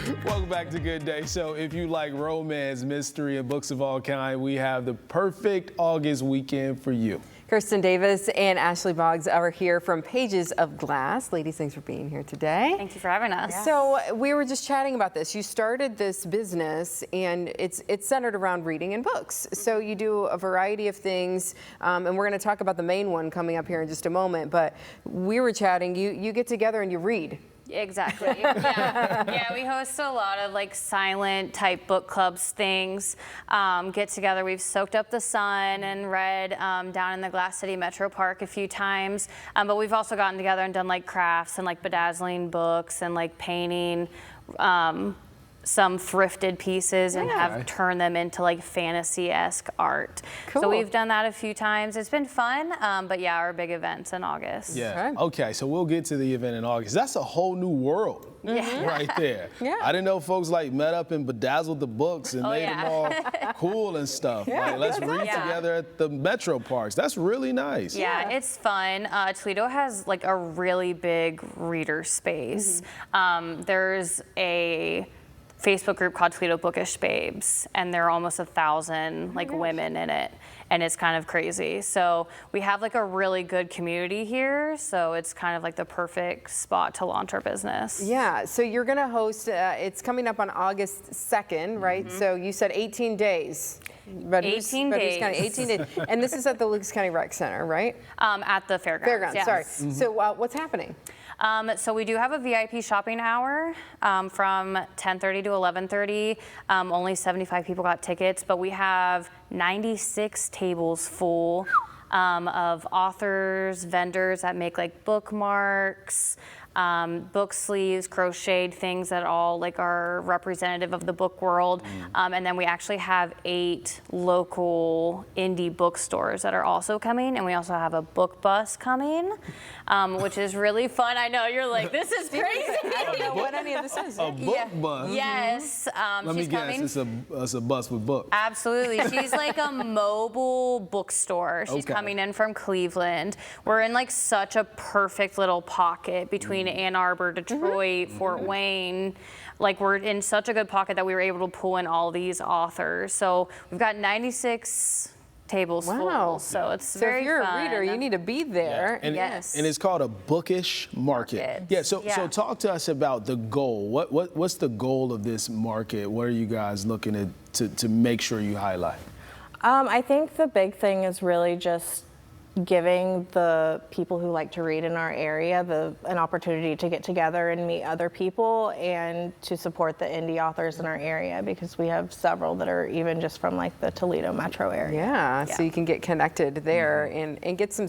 Welcome back to Good Day. So if you like romance, mystery, and books of all kind, we have the perfect August weekend for you. Kersten Davis and Ashley Boggs are here from Pages of Glass. Ladies, thanks for being here today. Thank you for having us. Yeah. So we were just chatting about this. You started this business and it's centered around reading and books. So you do a variety of things, and we're going to talk about the main one coming up here in just a moment. But we were chatting, you get together and you read. Exactly. Yeah, we host a lot of like silent type book clubs things. Get together. We've soaked up the sun and read down in the Glass City Metro Park a few times. But we've also gotten together and done like crafts and like bedazzling books and like painting some thrifted pieces and have turned them into like fantasy-esque art. Cool. So we've done that a few times. It's been fun, but yeah, our big event's in August. Yeah. Okay, so we'll get to the event in August. That's a whole new world right there. Yeah. I didn't know folks like met up and bedazzled the books and made them all cool and stuff. Yeah, like, let's read together at the Metro Parks. That's really nice. Yeah, it's fun. Toledo has like a really big reader space. There's a Facebook group called Toledo Bookish Babes, and there are almost 1,000 like women in it, and it's kind of crazy. So we have like a really good community here, so it's kind of like the perfect spot to launch our business. Yeah, so you're going to host, it's coming up on August 2nd, right? So you said 18 days. But 18 days. 18 days. And this is at the Lucas County Rec Center, right? At the fairgrounds. Fairgrounds, yes. sorry. So what's happening? So we do have a VIP shopping hour from 10:30 to 11:30. Only 75 people got tickets, but we have 96 tables full of authors, vendors that make like bookmarks, book sleeves, crocheted things that all like are representative of the book world. And then we actually have 8 local indie bookstores that are also coming, and we also have a book bus coming, which is really fun. I know you're like, this is crazy. I don't know what any of this is. A book bus? Yes. Let me guess, it's a bus with books. Absolutely. She's like a mobile bookstore. She's coming in from Cleveland. We're in like such a perfect little pocket between Ann Arbor, Detroit, Fort Wayne. Like we're in such a good pocket that we were able to pull in all these authors. So we've got 96 tables full. So it's very fun. So if you're a reader, you need to be there. And, yes. And it's called a bookish market. Yeah. So talk to us about the goal. What's the goal of this market? What are you guys looking to make sure you highlight? I think the big thing is really just giving the people who like to read in our area an opportunity to get together and meet other people and to support the indie authors in our area, because we have several that are even just from like the Toledo metro area. Yeah, so you can get connected there and get some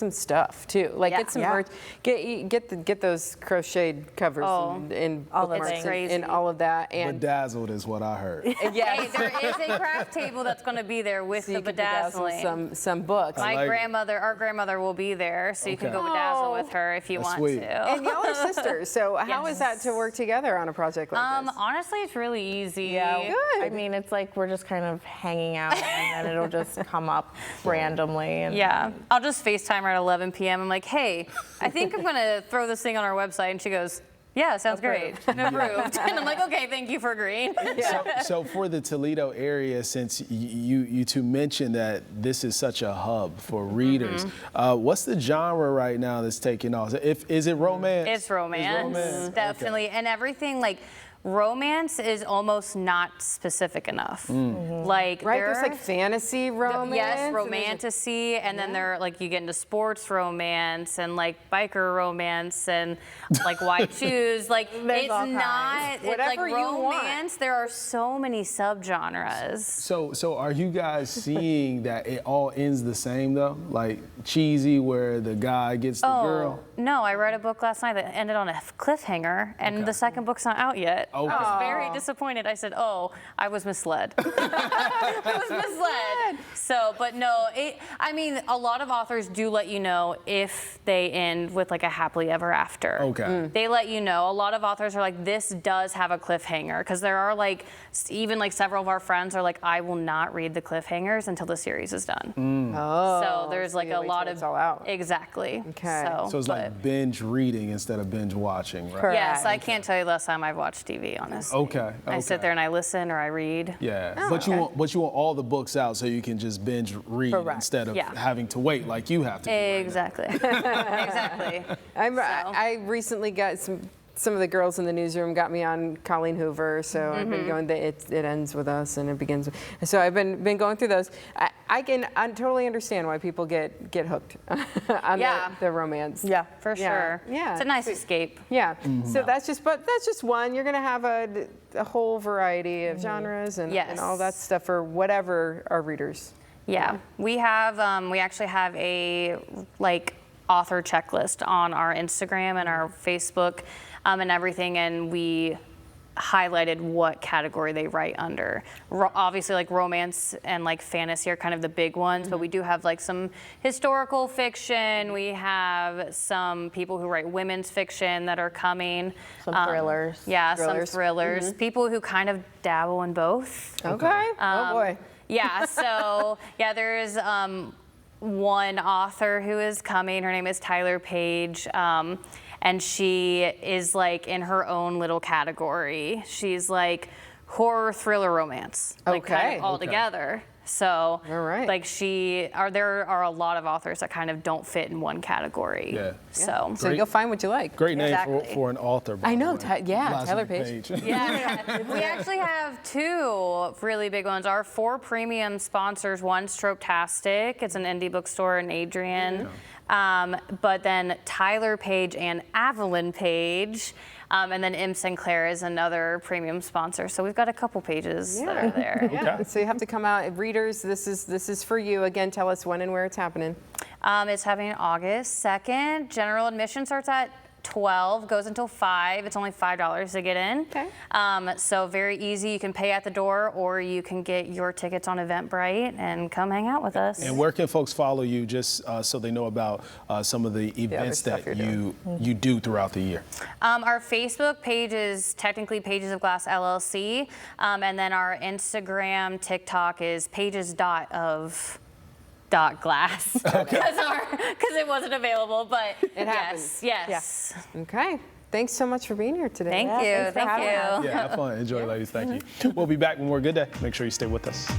stuff too. Like get some merch, get those crocheted covers and all the bookmarks things. and all of that. And Bedazzled is what I heard. Hey, there is a craft table that's going to be there with so the you can bedazzling. bedazzle some books. Our grandmother will be there, so you can go bedazzle with her if you want to. And y'all are sisters, so how is that to work together on a project like this? Honestly, it's really easy. Yeah, good. I mean, it's like we're just kind of hanging out and then it'll just come up randomly. And I'll just FaceTime her at 11 p.m. I'm like, hey, I think I'm going to throw this thing on our website. And she goes, yeah, sounds great. Approved. And I'm like, okay, thank you for agreeing. So for the Toledo area, since you two mentioned that this is such a hub for readers, what's the genre right now that's taking off? Is it romance? It's romance, definitely. And everything like romance is almost not specific enough. Like there's like fantasy romance. Yes, romantasy, and then there like you get into sports romance and like biker romance and like white shoes. Like it's not whatever like romance. There are so many subgenres. So are you guys seeing that it all ends the same though? Like cheesy where the guy gets the girl? No, I read a book last night that ended on a cliffhanger, and the second book's not out yet. I was very disappointed. I said, I was misled. I was misled. So, but no, I mean, a lot of authors do let you know if they end with like a happily ever after. Okay. They let you know. A lot of authors are like, this does have a cliffhanger, because there are like, even like several of our friends are like, I will not read the cliffhangers until the series is done. So there's like a lot of, it's all out. Exactly. Okay. So it's like binge reading instead of binge watching, right? Correct. Yes, I can't tell you the last time I've watched TV. TV, honestly. Okay. I sit there and I listen or I read. Yeah, Oh, but you want all the books out so you can just binge read Correct. instead of Yeah. having to wait like you have to. do right now. Exactly. Exactly. I recently got some of the girls in the newsroom got me on Colleen Hoover, so I've been going. It ends with us and it begins. So I've been going through those. I totally understand why people get hooked on Yeah. the romance. Yeah. For Yeah. sure. Yeah. It's a nice escape. Yeah. So that's just one. You're gonna have a whole variety of genres and all that stuff for whatever our readers. Yeah. We actually have a author checklist on our Instagram and our Facebook and everything, and we highlighted what category they write under. Obviously, like romance and like fantasy are kind of the big ones, but we do have like some historical fiction. We have some people who write women's fiction that are coming. Some thrillers. Yeah, Thrillers. some thrillers. People who kind of dabble in both. Okay. Oh boy. Yeah, so there's one author who is coming. Her name is Tyler Page. And she is like in her own little category. She's like horror, thriller, romance, like kind Okay. of all together. So, All right. like there are a lot of authors that kind of don't fit in one category. Yeah. So, So you'll find what you like. Great name Exactly. for an author. by I the know, way. Last Tyler name Page. yeah, we actually have two really big ones. Our 4 premium sponsors, one's Trope-tastic. It's an indie bookstore in Adrian. But then Tyler Page and Evelyn Page. And then M. Sinclair is another premium sponsor. So we've got a couple pages that are there. Yeah. Okay. So you have to come out. Readers, this is for you. Again, tell us when and where it's happening. It's happening August 2nd. General admission starts at 12, goes until 5. It's only $5 to get in. Okay. So very easy. You can pay at the door or you can get your tickets on Eventbrite and come hang out with us. And where can folks follow you just so they know about some of the events stuff that you're you do throughout the year? Our Facebook page is technically Pages of Glass LLC. And then our Instagram, TikTok is pages.of.glass because it wasn't available, but It happens. yes. Okay. Thanks so much for being here today. Thank Yeah, you. thanks for Thank having you. us. Yeah, have fun. Enjoy, ladies. Thank you. We'll be back with more Good Day. Make sure you stay with us.